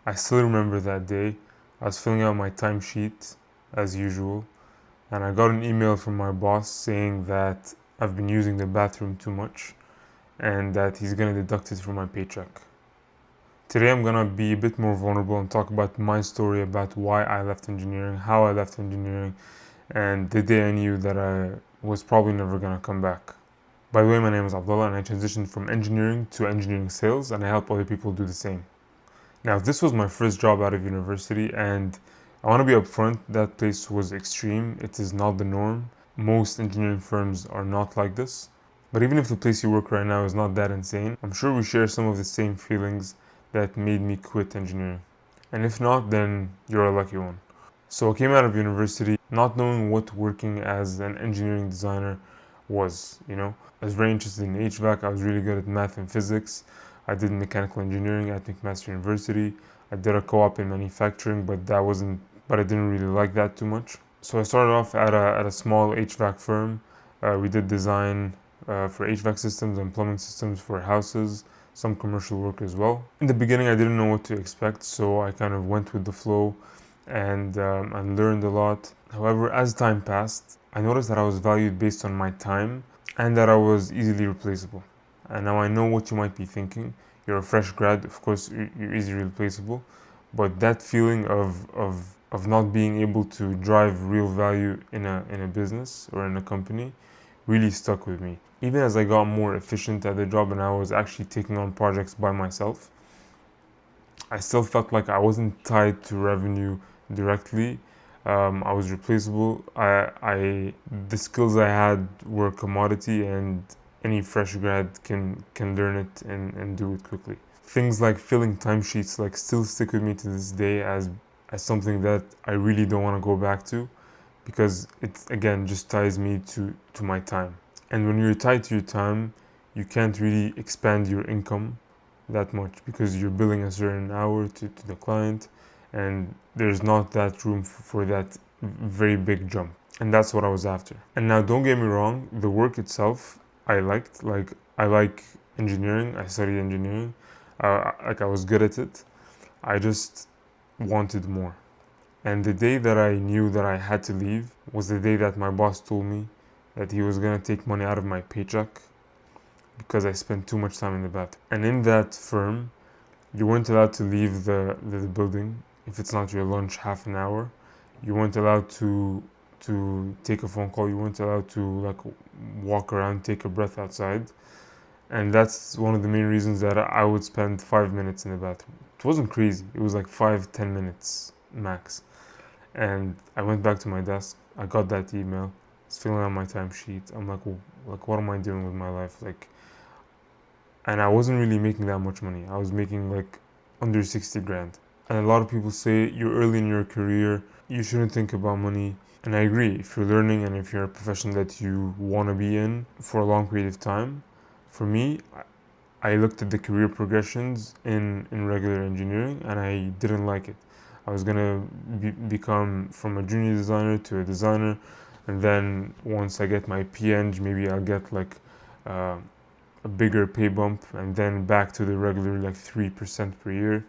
I still remember that day. I was filling out my timesheet as usual, and I got an email from my boss saying that I've been using the bathroom too much and that he's gonna deduct it from my paycheck. Today I'm gonna be a bit more vulnerable and talk about my story about why I left engineering, how I left engineering, and the day I knew that I was probably never gonna come back. By the way, my name is Abdullah and I transitioned from engineering to engineering sales, and I help other people do the same. Now, this was my first job out of university, and I want to be upfront, that place was extreme. It is not the norm. Most engineering firms are not like this. But even if the place you work right now is not that insane, I'm sure we share some of the same feelings that made me quit engineering. And if not, then you're a lucky one. So I came out of university not knowing what working as an engineering designer was. I was very interested in HVAC. I was really good at math and physics. I did mechanical engineering at McMaster University. I did a co-op in manufacturing, but I didn't really like that too much. So I started off at a small HVAC firm. We did design for HVAC systems and plumbing systems for houses, some commercial work as well. In the beginning, I didn't know what to expect, so I kind of went with the flow and learned a lot. However, as time passed, I noticed that I was valued based on my time and that I was easily replaceable. And now I know what you might be thinking. You're a fresh grad, of course, you're easily replaceable. But that feeling of not being able to drive real value in a business or in a company really stuck with me. Even as I got more efficient at the job and I was actually taking on projects by myself, I still felt like I wasn't tied to revenue directly. I was replaceable. The skills I had were commodity, and any fresh grad can learn it and do it quickly. Things like filling timesheets still stick with me to this day as something that I really don't want to go back to, because it again just ties me to my time. And when you're tied to your time, you can't really expand your income that much because you're billing a certain hour to the client, and there's not that room for that very big jump. And that's what I was after. And now, don't get me wrong, the work itself I liked. I like engineering. I studied engineering. I was good at it. I just wanted more. And the day that I knew that I had to leave was the day that my boss told me that he was gonna take money out of my paycheck because I spent too much time in the bathroom. And in that firm, you weren't allowed to leave the building if it's not your lunch half an hour. You weren't allowed to take a phone call. You weren't allowed to walk around, take a breath outside. And that's one of the main reasons that I would spend 5 minutes in the bathroom. It wasn't crazy. It was like 5-10 minutes max. And I went back to my desk. I got that email. I was filling out my timesheet. I'm like, what am I doing with my life? And I wasn't really making that much money. I was making under 60 grand. And a lot of people say you're early in your career, you shouldn't think about money. And I agree. If you're learning and if you're a profession that you want to be in for a long period of time, for me, I looked at the career progressions in regular engineering and I didn't like it. I was going to become from a junior designer to a designer, and then once I get my PEng, maybe I'll get a bigger pay bump, and then back to the regular 3% per year,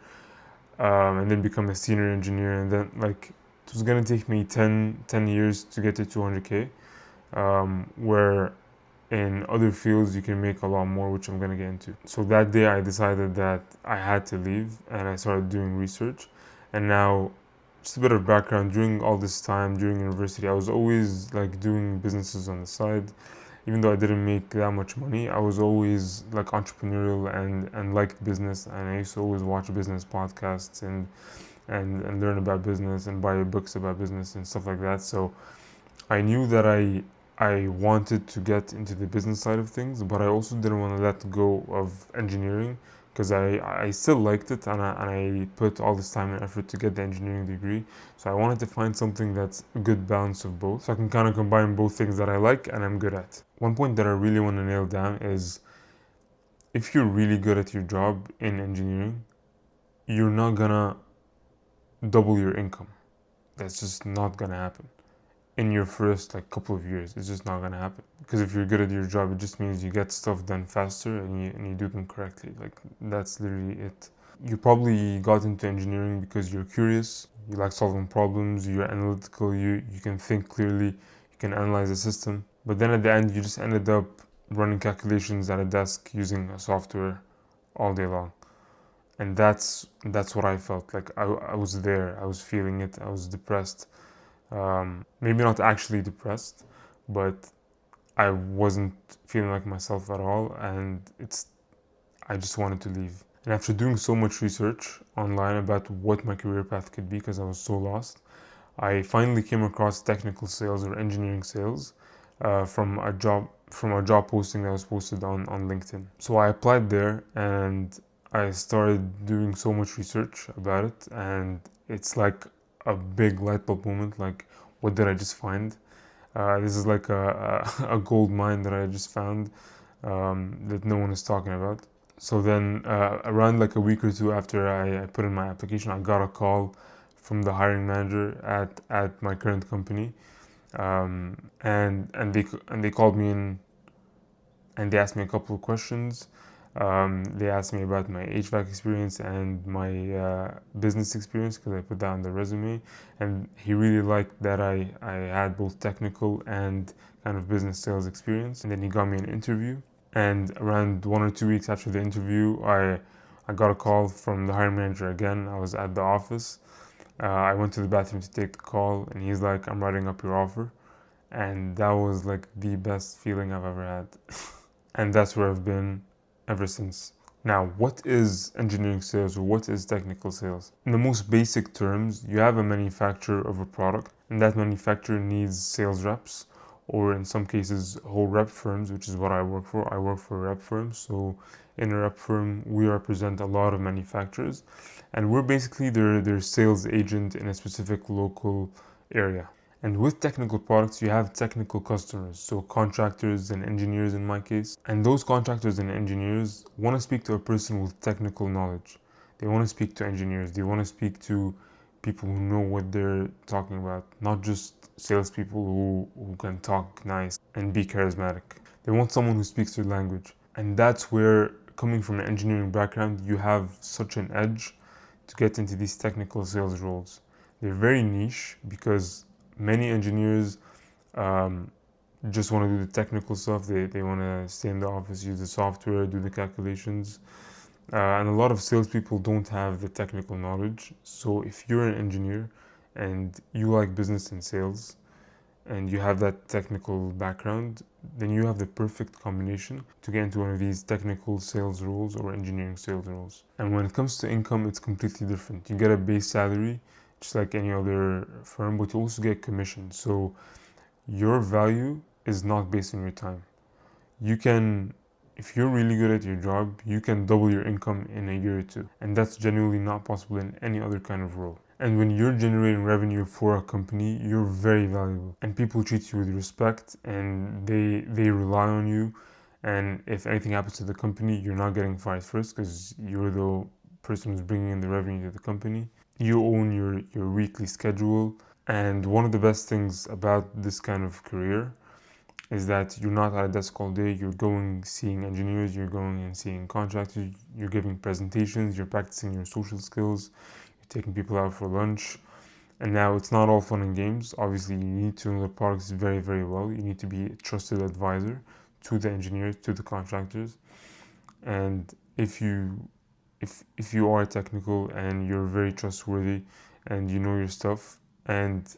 and then become a senior engineer, and then it was gonna take me 10 years to get to 200k, where in other fields you can make a lot more, which I'm gonna get into. So that day I decided that I had to leave, and I started doing research. And now, just a bit of background, during all this time during university, I was always doing businesses on the side. Even though I didn't make that much money, I was always entrepreneurial and liked business, and I used to always watch business podcasts and learn about business and buy books about business and stuff like that. So I knew that I wanted to get into the business side of things, but I also didn't want to let go of engineering because I still liked it, and I put all this time and effort to get the engineering degree. So I wanted to find something that's a good balance of both, so I can kind of combine both things that I like and I'm good at. One point that I really want to nail down is, if you're really good at your job in engineering, you're not gonna double your income. That's just not gonna happen in your first couple of years. It's just not gonna happen, because if you're good at your job, it just means you get stuff done faster and you do them correctly. That's literally it. You probably got into engineering because you're curious, you like solving problems, you're analytical, you can think clearly, you can analyze a system. But then at the end, you just ended up running calculations at a desk using a software all day long. And that's what I felt like. I was there, I was feeling it, I was depressed. Maybe not actually depressed, but I wasn't feeling like myself at all, and I just wanted to leave. And after doing so much research online about what my career path could be, because I was so lost, I finally came across technical sales or engineering sales from a job posting that was posted on LinkedIn. So I applied there and I started doing so much research about it, and it's like a big light bulb moment. Like, what did I just find? This is like a gold mine that I just found that no one is talking about. So then, around like a week or two after I put in my application, I got a call from the hiring manager at my current company, and they called me in and they asked me a couple of questions. They asked me about my HVAC experience and my business experience because I put that on the resume, and he really liked that I had both technical and kind of business sales experience. And then he got me an interview, and around 1 or 2 weeks after the interview, I got a call from the hiring manager again. I was at the office. I went to the bathroom to take the call, and he's like, "I'm writing up your offer," and that was like the best feeling I've ever had. And that's where I've been ever since. Now, what is engineering sales or what is technical sales? In the most basic terms, you have a manufacturer of a product, and that manufacturer needs sales reps, or in some cases, whole rep firms, which is what I work for. I work for a rep firm. So, in a rep firm, we represent a lot of manufacturers, and we're basically their sales agent in a specific local area. And with technical products, you have technical customers, so contractors and engineers in my case. And those contractors and engineers want to speak to a person with technical knowledge. They want to speak to engineers. They want to speak to people who know what they're talking about, not just salespeople who can talk nice and be charismatic. They want someone who speaks their language. And that's where, coming from an engineering background, you have such an edge to get into these technical sales roles. They're very niche because many engineers just want to do the technical stuff. They want to stay in the office, use the software, do the calculations. And a lot of salespeople don't have the technical knowledge. So if you're an engineer and you like business and sales and you have that technical background, then you have the perfect combination to get into one of these technical sales roles or engineering sales roles. And when it comes to income, it's completely different. You get a base salary just like any other firm, but you also get commission. So your value is not based on your time. You can, if you're really good at your job, you can double your income in a year or two. And that's genuinely not possible in any other kind of role. And when you're generating revenue for a company, you're very valuable. And people treat you with respect and they rely on you. And if anything happens to the company, you're not getting fired first because you're the person who's bringing in the revenue to the company. You own your weekly schedule. And one of the best things about this kind of career is that you're not at a desk all day. You're going seeing engineers, you're going and seeing contractors, you're giving presentations, you're practicing your social skills, you're taking people out for lunch. And now it's not all fun and games. Obviously, you need to know the products very, very well. You need to be a trusted advisor to the engineers, to the contractors. And if you are technical and you're very trustworthy and you know your stuff and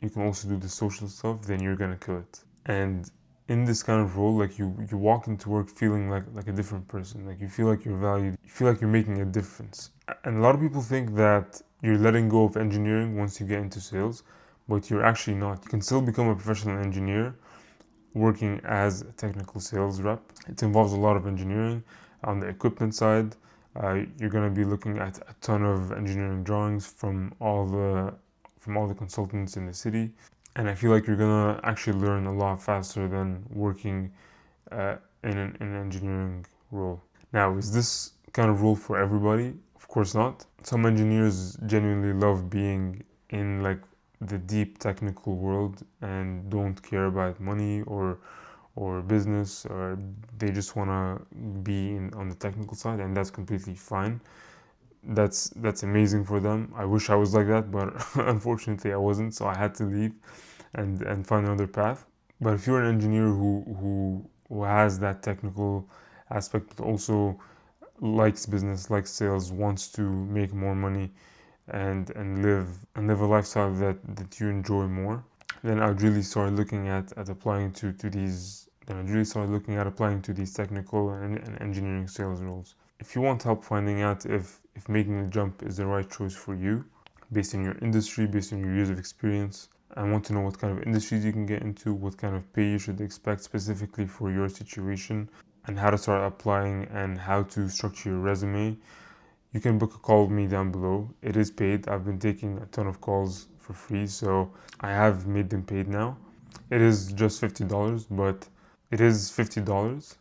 you can also do the social stuff, then you're gonna kill it. And in this kind of role, like you walk into work feeling like a different person. Like you feel like you're valued, you feel like you're making a difference. And a lot of people think that you're letting go of engineering once you get into sales, but you're actually not. You can still become a professional engineer working as a technical sales rep. It involves a lot of engineering on the equipment side. You're going to be looking at a ton of engineering drawings from all the consultants in the city, and I feel like you're going to actually learn a lot faster than working in an engineering role. Now, is this kind of role for everybody? Of course not. Some engineers genuinely love being in like the deep technical world and don't care about money or business, or they just want to be on the technical side, and that's completely fine. that's amazing for them. I wish I was like that, but unfortunately I wasn't, so I had to leave and find another path. But if you're an engineer who has that technical aspect, but also likes business, likes sales, wants to make more money and live a lifestyle that you enjoy more, then I'd really start looking at applying to these. Then I'd really start looking at applying to these technical and engineering sales roles. If you want help finding out if making the jump is the right choice for you, based on your industry, based on your years of experience, and want to know what kind of industries you can get into, what kind of pay you should expect specifically for your situation, and how to start applying and how to structure your resume, you can book a call with me down below. It is paid. I've been taking a ton of calls for free, so I have made them paid now. It is just $50, but it is $50.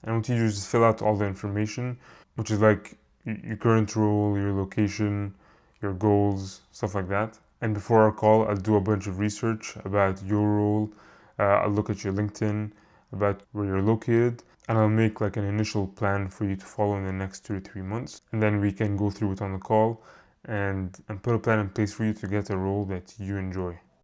And what you do is just fill out all the information, which is like your current role, your location, your goals, stuff like that. And before our call, I'll do a bunch of research about your role. I'll look at your LinkedIn, about where you're located, and I'll make like an initial plan for you to follow in the next 2 to 3 months. And then we can go through it on the call and put a plan in place for you to get a role that you enjoy.